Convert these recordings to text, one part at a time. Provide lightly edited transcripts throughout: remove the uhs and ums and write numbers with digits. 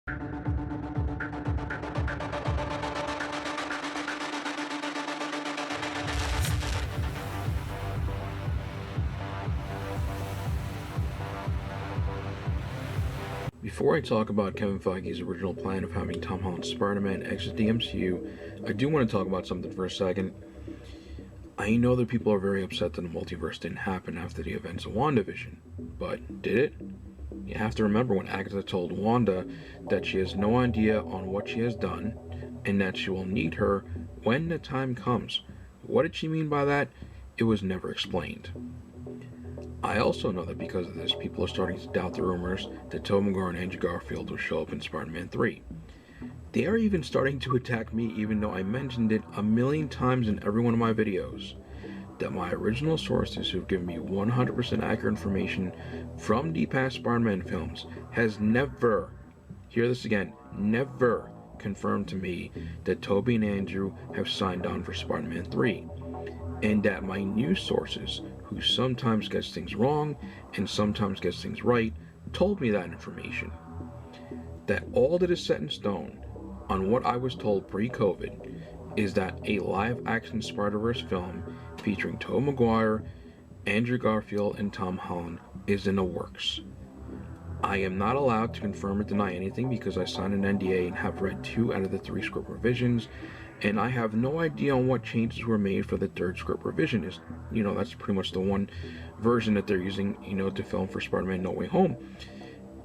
Before I talk about Kevin Feige's original plan of having Tom Holland's Spider-Man exit the MCU, I do want to talk about something for a second. I know that people are very upset that the multiverse didn't happen after the events of WandaVision, but did it? You have to remember when Agatha told Wanda that she has no idea on what she has done, and that she will need her when the time comes. What did she mean by that? It was never explained. I also know that because of this, people are starting to doubt the rumors that Tobey Maguire and Andrew Garfield will show up in Spider-Man 3. They are even starting to attack me even though I mentioned it a million times in every one of my videos, that my original sources who've given me 100% accurate information from the past Spider-Man films has never, hear this again, never confirmed to me that Tobey and Andrew have signed on for Spider-Man 3. And that my news sources, who sometimes gets things wrong and sometimes gets things right, told me that information. That all that is set in stone on what I was told pre-COVID is that a live-action Spider-Verse film featuring Tobey Maguire, Andrew Garfield, and Tom Holland is in the works. I am not allowed to confirm or deny anything because I signed an NDA and have read 2 out of the 3 script revisions, and I have no idea on what changes were made for the 3rd script revision. That's pretty much the one version that they're using, to film for Spider-Man No Way Home.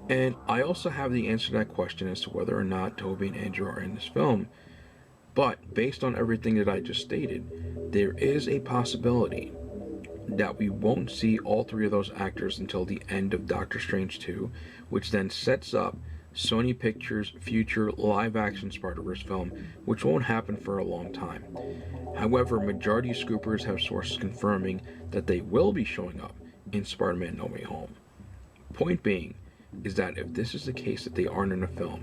And I also have the answer to that question as to whether or not Tobey and Andrew are in this film. But based on everything that I just stated, there is a possibility that we won't see all 3 of those actors until the end of Doctor Strange 2, which then sets up Sony Pictures' future live-action Spider-Verse film, which won't happen for a long time. However, majority of scoopers have sources confirming that they will be showing up in Spider-Man No Way Home. Point being is that if this is the case that they aren't in a film,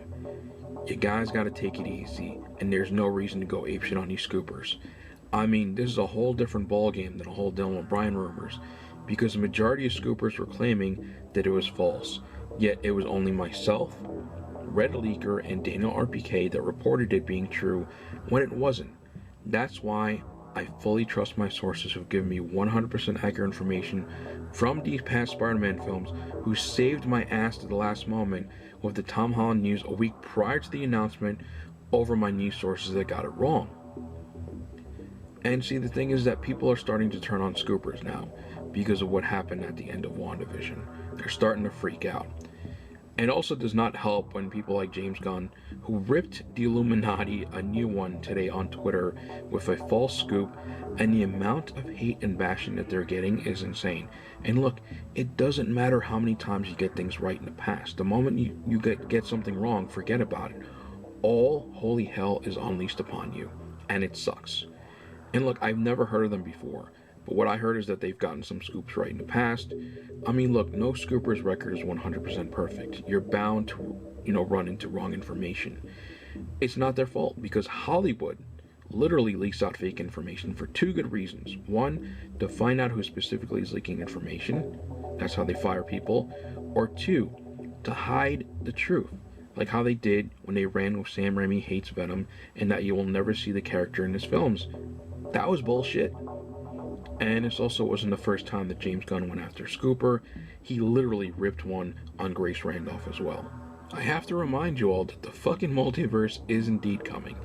you guys gotta take it easy, and there's no reason to go apeshit on these scoopers. I mean, this is a whole different ballgame than the whole Dylan O'Brien rumors, because the majority of scoopers were claiming that it was false, yet it was only myself, Red Leaker, and Daniel RPK that reported it being true when it wasn't. That's why I fully trust my sources who've given me 100% accurate information from these past Spider-Man films, who saved my ass to the last moment with the Tom Holland news a week prior to the announcement over my news sources that got it wrong. And see, the thing is that people are starting to turn on scoopers now because of what happened at the end of WandaVision. They're starting to freak out. And also does not help when people like James Gunn, who ripped the Illuminati a new one today on Twitter with a false scoop, and the amount of hate and bashing that they're getting is insane. And look, it doesn't matter how many times you get things right in the past. The moment you get something wrong, forget about it. All holy hell is unleashed upon you, and it sucks. And look, I've never heard of them before, but what I heard is that they've gotten some scoops right in the past. I mean, look, no scooper's record is 100% perfect. You're bound to, run into wrong information. It's not their fault because Hollywood literally leaks out fake information for 2 good reasons. 1, to find out who specifically is leaking information. That's how they fire people. Or 2, to hide the truth. Like how they did when they ran with Sam Raimi hates Venom and that you will never see the character in his films. That was bullshit. And this also wasn't the first time that James Gunn went after Scooper. He literally ripped one on Grace Randolph as well. I have to remind you all that the fucking multiverse is indeed coming.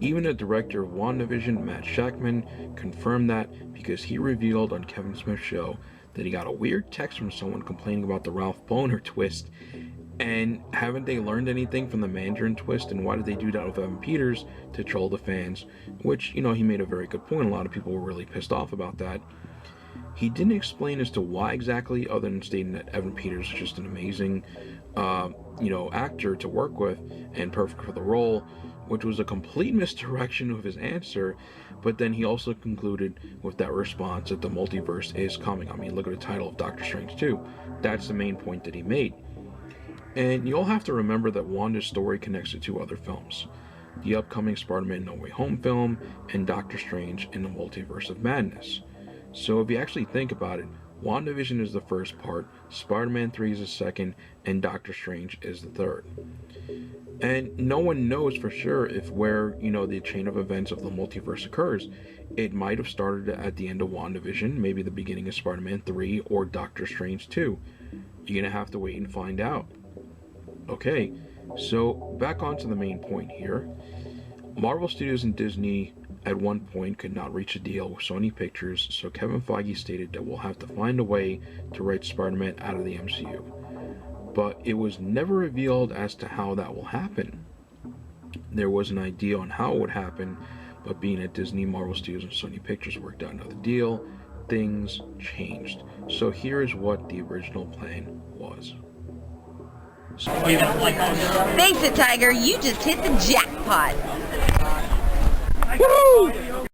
Even the director of WandaVision, Matt Shakman, confirmed that because he revealed on Kevin Smith's show that he got a weird text from someone complaining about the Ralph Bohner twist. And haven't they learned anything from the Mandarin twist? And why did they do that with Evan Peters to troll the fans? Which, he made a very good point. A lot of people were really pissed off about that. He didn't explain as to why exactly, other than stating that Evan Peters is just an amazing, actor to work with and perfect for the role, which was a complete misdirection of his answer. But then he also concluded with that response that the multiverse is coming. I mean, look at the title of Doctor Strange 2. That's the main point that he made. And you'll have to remember that Wanda's story connects to 2 other films. The upcoming Spider-Man No Way Home film and Doctor Strange in the Multiverse of Madness. So if you actually think about it, WandaVision is the first part, Spider-Man 3 is the second, and Doctor Strange is the third. And no one knows for sure if where, the chain of events of the multiverse occurs. It might have started at the end of WandaVision, maybe the beginning of Spider-Man 3 or Doctor Strange 2. You're going to have to wait and find out. Okay, so back onto the main point here. Marvel Studios and Disney at one point could not reach a deal with Sony Pictures, so Kevin Feige stated that we'll have to find a way to write Spider-Man out of the MCU. But it was never revealed as to how that will happen. There was an idea on how it would happen, but being at Disney, Marvel Studios, and Sony Pictures worked out another deal, things changed. So here is what the original plan was. Thanks, Tiger. You just hit the jackpot. Woo!